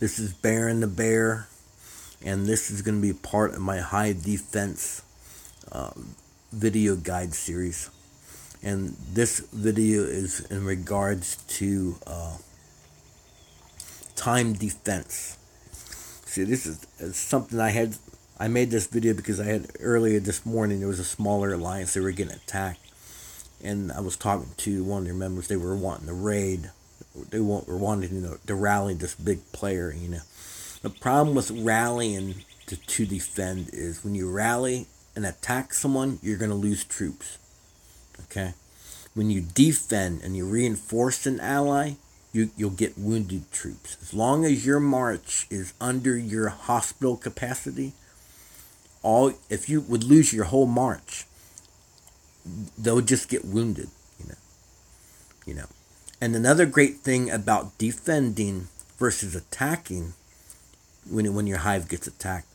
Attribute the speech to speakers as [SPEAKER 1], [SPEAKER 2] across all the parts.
[SPEAKER 1] This is Baron the Bear, and this is going to be part of my Hive Defense video guide series. And this video is in regards to time defense. See, this is something I made this video because I had earlier this morning, there was a smaller alliance, they were getting attacked. And I was talking to one of their members, they were wanting to raid. They were wanting to rally this big player, The problem with rallying to defend is when you rally and attack someone, you're going to lose troops. Okay? When you defend and you reinforce an ally, you'll get wounded troops. As long as your march is under your hospital capacity, if you would lose your whole march, they'll just get wounded, And another great thing about defending versus attacking when your hive gets attacked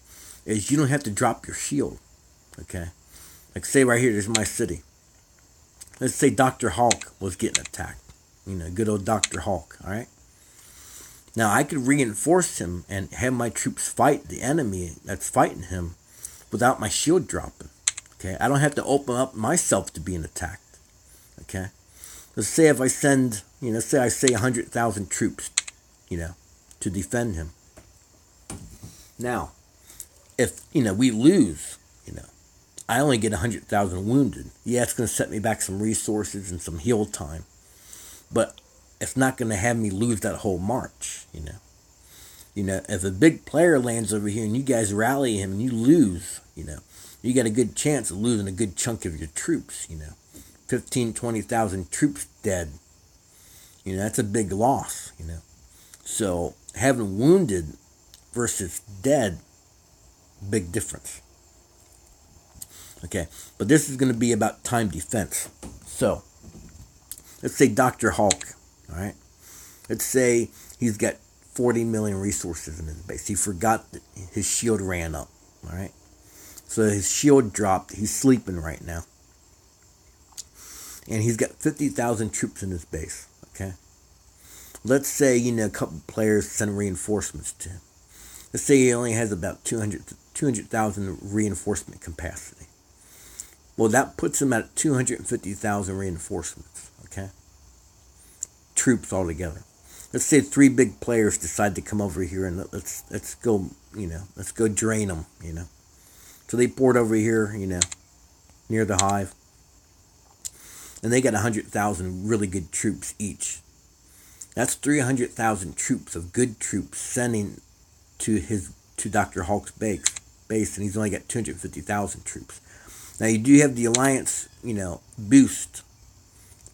[SPEAKER 1] is you don't have to drop your shield. Okay? Like say right here, there's my city. Let's say Dr. Hulk was getting attacked. Good old Dr. Hulk, alright? Now I could reinforce him and have my troops fight the enemy that's fighting him without my shield dropping. Okay? I don't have to open up myself to being attacked. Okay? Let's say if I send, say I say 100,000 troops, to defend him. Now, if, we lose, I only get 100,000 wounded. Yeah, it's going to set me back some resources and some heal time. But it's not going to have me lose that whole march, If a big player lands over here and you guys rally him and you lose, you got a good chance of losing a good chunk of your troops, 15, 20,000 troops dead. That's a big loss, So having wounded versus dead, big difference. Okay, but this is going to be about time defense. So, let's say Dr. Hulk, all right? Let's say he's got 40 million resources in his base. He forgot that his shield ran up, all right? So his shield dropped. He's sleeping right now. And he's got 50,000 troops in his base, okay? Let's say, a couple players send reinforcements to him. Let's say he only has about 200,000 reinforcement capacity. Well, that puts him at 250,000 reinforcements, okay? Troops altogether. Let's say 3 big players decide to come over here and let's go, let's go drain them, So they poured over here, near the hive. And they got 100,000 really good troops each. That's 300,000 troops of good troops sending to Dr. Hulk's base, and he's only got 250,000 troops. Now you do have the alliance, boost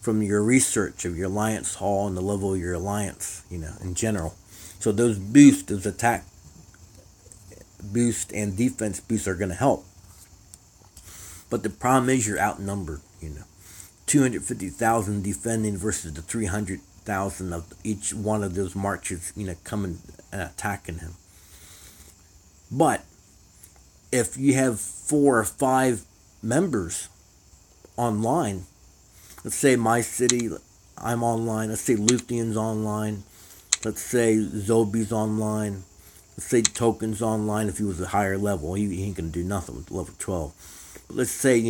[SPEAKER 1] from your research of your alliance hall and the level of your alliance, in general. So those boosts, those attack boost and defense boosts are going to help. But the problem is you're outnumbered, 250,000 defending versus the 300,000 of each one of those marches, coming and attacking him. But if you have 4 or 5 members online, let's say my city, I'm online, let's say Luthien's online, let's say Zobi's online, let's say Token's online. If he was a higher level, he ain't going to do nothing with level 12. But let's say,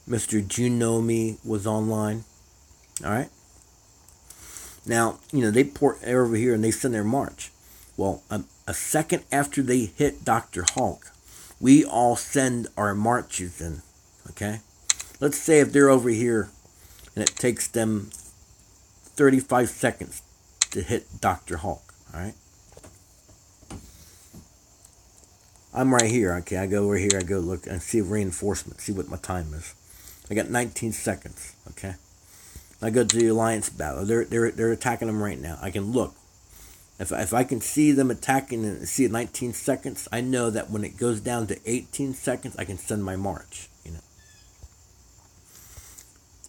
[SPEAKER 1] Mr. Junomi was online. Alright? Now, they port over here and they send their march. Well, a second after they hit Dr. Hulk, we all send our marches in. Okay? Let's say if they're over here and it takes them 35 seconds to hit Dr. Hulk. Alright? I'm right here. Okay, I go over here, I go look and see reinforcement, see what my time is. I got 19 seconds, okay? I go to the alliance battle. They're attacking them right now. I can look. If I can see them attacking and see 19 seconds, I know that when it goes down to 18 seconds, I can send my march,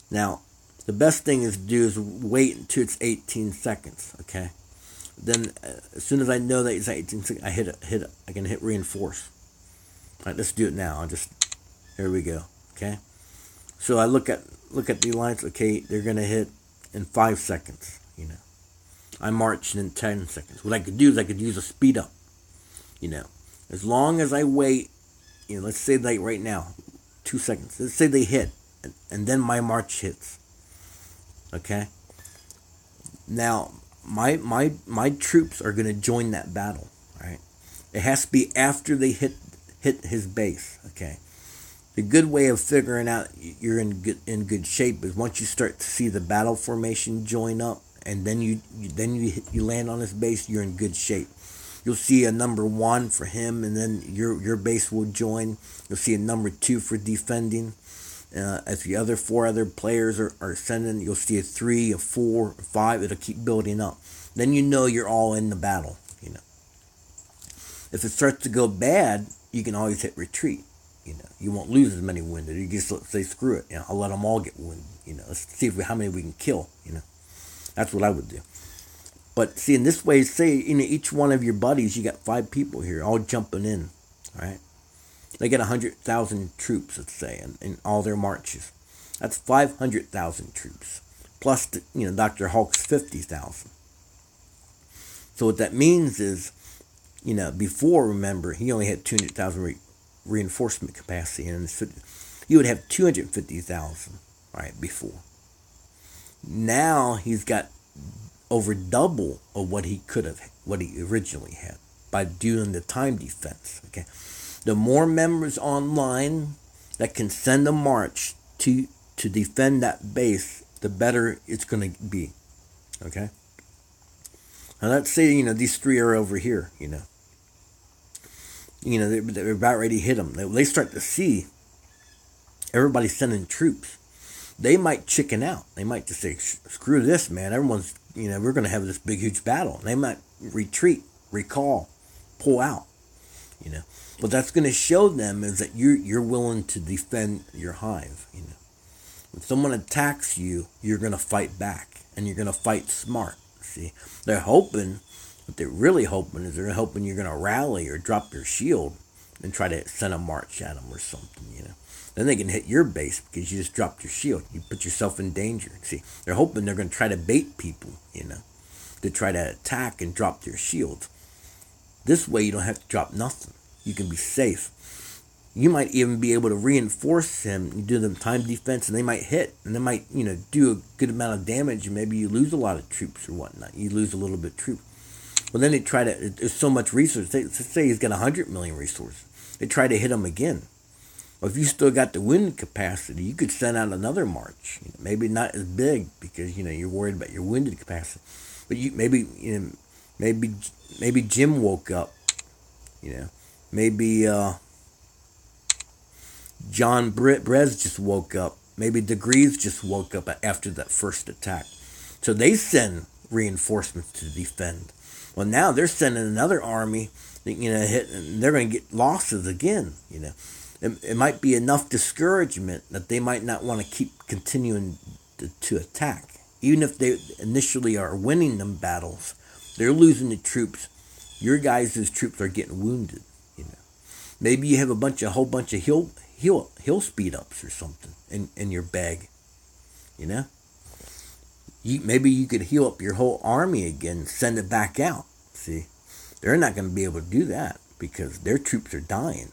[SPEAKER 1] Now, the best thing is to do is wait until it's 18 seconds, okay? Then, as soon as I know that it's 18 seconds, I can hit reinforce. All right, let's do it now. Here we go, okay? So I look at the alliance, okay, they're going to hit in 5 seconds, I march in 10 seconds. What I could do is I could use a speed up. As long as I wait, let's say like right now, 2 seconds. Let's say they hit, and then my march hits. Okay. Now my troops are gonna join that battle. All right. It has to be after they hit his base. Okay. The good way of figuring out you're in good shape is once you start to see the battle formation join up, and then you land on his base, you're in good shape. You'll see a number 1 for him, and then your base will join. You'll see a number 2 for defending. As the other 4 other players are sending, you'll see a 3, a 4, a 5. It'll keep building up. Then you're all in the battle. If it starts to go bad, you can always hit retreat. You won't lose as many wounded. You just say, screw it. I'll let them all get wounded. Let's see how many we can kill. That's what I would do. But see, in this way, say each one of your buddies, you got 5 people here, all jumping in. All right, they get 100,000 troops, let's say, in all their marches. That's 500,000 troops plus Dr. Hulk's 50,000. So what that means is, before, remember, he only had 200,000 reinforcement capacity, and you would have 250,000 right before. Now he's got over double of what he originally had by doing the time defense. Okay, the more members online that can send a march to defend that base, the better it's going to be. Okay. Now let's say these 3 are over here. They're about ready to hit them. They start to see everybody sending troops. They might chicken out. They might just say, screw this, man. Everyone's, we're going to have this big, huge battle. And they might retreat, recall, pull out. What that's going to show them is that you're willing to defend your hive. When someone attacks you, you're going to fight back. And you're going to fight smart. See, they're hoping. What they're really hoping is they're hoping you're going to rally or drop your shield and try to send a march at them or something, Then they can hit your base because you just dropped your shield. You put yourself in danger. See, they're hoping they're going to try to bait people, to try to attack and drop their shields. This way you don't have to drop nothing. You can be safe. You might even be able to reinforce him. You do them time defense, and they might hit, and they might, do a good amount of damage, and maybe you lose a lot of troops or whatnot. You lose a little bit of troops. Well, then they try to, there's so much resource. Let's say he's got 100 million resources. They try to hit him again. Well, if you still got the wind capacity, you could send out another march. Maybe not as big because, you're worried about your winded capacity. But maybe Jim woke up. Maybe John Brez just woke up. Maybe Degrees just woke up after that first attack. So they send reinforcements to defend. Well, now they're sending another army, hit, and they're going to get losses again. It might be enough discouragement that they might not want to keep continuing to attack, even if they initially are winning them battles. They're losing the troops. Your guys' troops are getting wounded. Maybe you have a whole bunch of hill speed ups or something in your bag. Maybe you could heal up your whole army again and send it back out. See, they're not going to be able to do that because their troops are dying.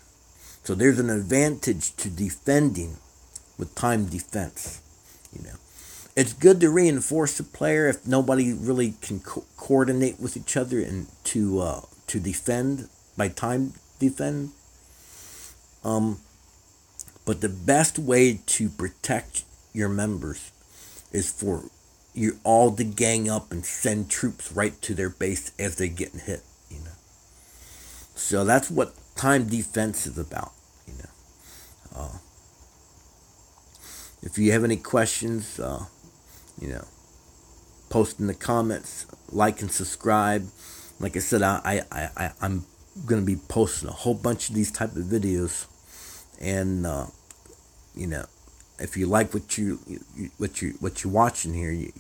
[SPEAKER 1] So there's an advantage to defending with time defense. It's good to reinforce the player if nobody really can coordinate with each other and to defend by time defend. But the best way to protect your members is for you all to gang up and send troops right to their base as they're getting hit. So that's what time defense is about. If you have any questions, post in the comments, like and subscribe. Like I said, I'm going to be posting a whole bunch of these type of videos, and if you like what you're watching here, you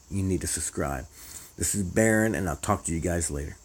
[SPEAKER 1] need to subscribe. This is Baron, and I'll talk to you guys later.